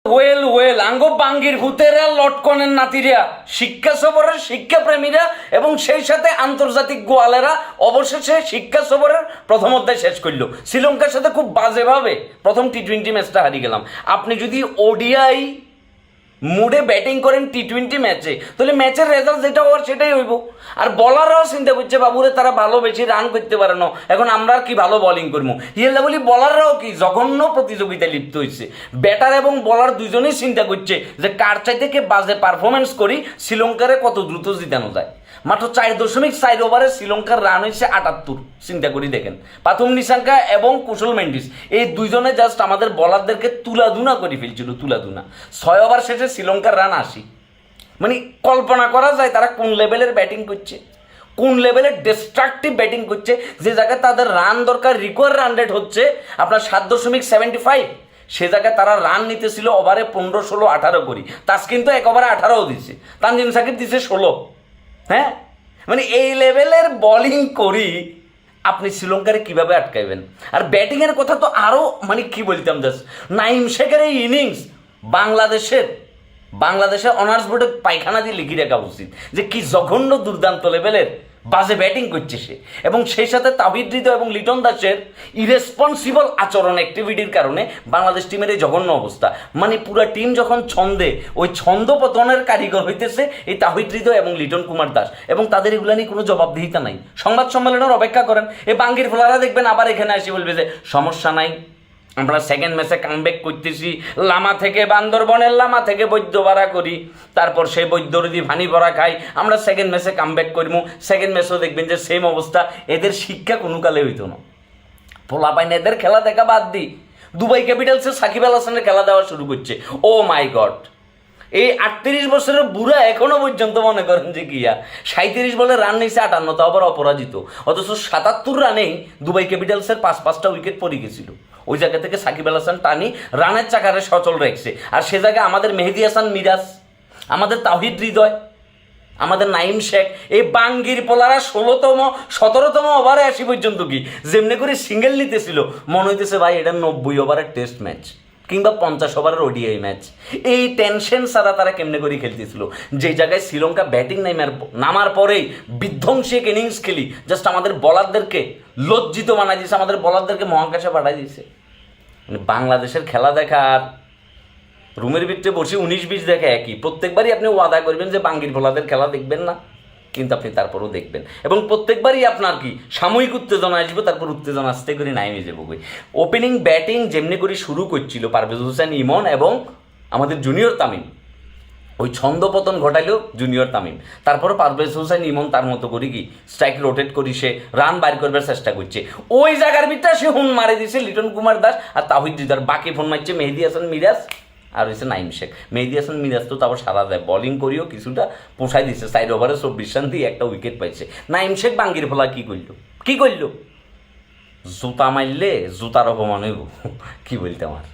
Well well আঙ্গো বাঙ্গির ভূতেরা লটকনের নাতিরা শিক্ষা সফরের শিক্ষাপ্রেমীরা এবং সেই সাথে আন্তর্জাতিক গোয়ালেরা অবশেষে শিক্ষা সফরের প্রথম অধ্যায় শেষ করলো। শ্রীলঙ্কার সাথে খুব বাজেভাবে প্রথম টি-20 ম্যাচটা হারিয়ে গেলাম। আপনি যদি ওডিআই মুডে ব্যাটিং করেন টি-20 ম্যাচে, তাহলে ম্যাচের রেজাল্ট যেটা হওয়ার সেটাই হইব। আর বলাররাও চিন্তা করছে বাবুরে তারা ভালো বেশি রান করতে পারে না, এখন আমরা আর কি ভালো বোলিং করবো। ইয়েলা বলি বলাররাও কি জঘন্য প্রতিযোগিতায় লিপ্ত হয়েছে। ব্যাটার এবং বলার দুজনেই চিন্তা করছে যে কার চাইতে কে বাজে পারফরমেন্স করি শ্রীলঙ্কারে কত দ্রুত জিতানো যায়। মাত্র 4.4 ওভারে শ্রীলঙ্কার রান হয়েছে 78। চিন্তা করি দেখেন, পাথুম নিশাঙ্কা এবং কুশল মেন্ডিস এই দুইজনে জাস্ট আমাদের বলারদেরকে তুলাধুনা করে ফেলছিল, তুলাধুনা। 6 ওভার শেষে শ্রীলঙ্কার রান 80। মানে কল্পনা করা যায় তারা কোন লেভেলের ব্যাটিং করছে, কোন লেভেলের ডিস্ট্রাকটিভ ব্যাটিং করছে। যে জায়গায় তাদের রান দরকার, রিকোয়ার রান রেট হচ্ছে আপনার 7.75, সে জায়গায় তারা রান নিতেছিল ওভারে 15, 16, 18 করি। তাসকিন তো এক ওভারে 18ও দিছে, তানজিম সাকিব দিছে 16। হ্যাঁ, মানে এই লেভেলের বোলিং করি আপনি শ্রীলঙ্কারে কিভাবে আটকাইবেন? আর ব্যাটিংয়ের কথা তো আরও মানে কি বলতাম, জাস্ট নাইম শেখের এই ইনিংস বাংলাদেশের অনার্স বোর্ডে পায়খানা দিয়ে লিখে রাখা উচিত যে কি জঘন্য দুর্দান্ত লেভেলের বাজে ব্যাটিং করছে সে। এবং সেই সাথে তাহিদ হৃদয় এবং লিটন দাসের ইরেসপন্সিবল আচরণ অ্যাক্টিভিটির কারণে বাংলাদেশ টিমের এই জঘন্য অবস্থা। মানে পুরা টিম যখন ছন্দে, ওই ছন্দ পতনের কারিগর হইতেছে এই তাহিদ হৃদয় এবং লিটন কুমার দাস, এবং তাদের এগুলো নিয়ে কোনো জবাবদিহিতা নাই। সংবাদ সম্মেলনের অপেক্ষা করেন, এই বাঙ্গির ফোলারা দেখবেন আবার এখানে এসে বলবে যে সমস্যা নাই, আমরা সেকেন্ড ম্যাচে কামব্যাক করতেছি, লামা থেকে বান্দরবনের লামা থেকে বৈদ্য ভাড়া করি, তারপর সেই বৈদ্য যদি ভানি ভরা খাই, আমরা সেকেন্ড ম্যাচে কামব্যাক করবো। সেকেন্ড ম্যাচেও দেখবেন যে সেম অবস্থা। এদের শিক্ষা কোনো কালে হইতো না। পোলা পাইন এদের খেলা দেখা বাদ দিই, দুবাই ক্যাপিটালসে সাকিব আল হাসানের খেলা দেওয়া শুরু করছে। ও মাই গড, এই 38 বছরের বুড়া এখনো পর্যন্ত মনে করেন যে কিয়া 37 বলে রান নিয়েছে 58, আবার অপরাজিত। অথচ 77 রানেই দুবাই ক্যাপিটালসের 5-5টা উইকেট পড়ে গেছিল। ওই জায়গা থেকে সাকিব আল হাসান টানি রানের চাকারে সচল রেখেছে। আর সে জায়গায় আমাদের মেহেদি হাসান মিরাজ, আমাদের তাহিদ হৃদয়, আমাদের নাইম শেখ, এই বাঙ্গির পোলারা 16তম 17তম ওভারে আসি পর্যন্ত কি যেমনি করে সিঙ্গেল নিতেছিল, মনে হইতেছে ভাই এটা 90 ওভারের টেস্ট ম্যাচ কিংবা 50 ওভারের ওডিআই ম্যাচ। এই টেনশন ছাড়া তারা কেমনে করে খেলতেছিল। যে জায়গায় শ্রীলঙ্কা ব্যাটিং নামার পরেই বিধ্বংসী এক ইনিংস খেলি, জাস্ট আমাদের বলারদেরকে লজ্জিত বানাই দিয়েছে, আমাদের বলারদেরকে মহাকাশে পাঠাই দিয়েছে। মানে বাংলাদেশের খেলা দেখা আর রুমের ভিতরে বসে 19-20 দেখা একই। প্রত্যেকবারই আপনি ওয়াদা করবেন যে বাঙ্গির ভোলাদের খেলা দেখবেন না, কিন্তু আপনি তারপরও দেখবেন। এবং প্রত্যেকবারই আপনার কি সাময়িক উত্তেজনা আসবে, তারপর উত্তেজনা আসতে করে নাইমে যাবো। ওপেনিং ব্যাটিং যেমনি করে শুরু করছিল পারভেজ হোসেন ইমন এবং আমাদের জুনিয়র তামিম, ওই ছন্দপতন ঘটাইলেও জুনিয়র তামিম। তারপরে পারভেজ হোসেন ইমন তার মতো করি কি স্ট্রাইক রোটেট করি, সে রান বাইর করবার চেষ্টা করছে। ওই জায়গার ভিতরে সে হুন মারে দিছে লিটন কুমার দাস আর তাহিদ হৃদয়, বাকি ফোন মারছে মেহেদি হাসান মিরাজ আর হয়েছে নাইম শেখ। মেহেদি হাসান মিরাজ তো তারপর সারা যায়, বোলিং করিও কিছুটা পোষাই দিচ্ছে। 4 ওভারে 24 রান দিয়ে একটা উইকেট পাইছে। নাইম শেখ বাঙ্গির ফলা কি করলো, জুতা মারলে জুতার অপমান হইব, কি বলতে আমার।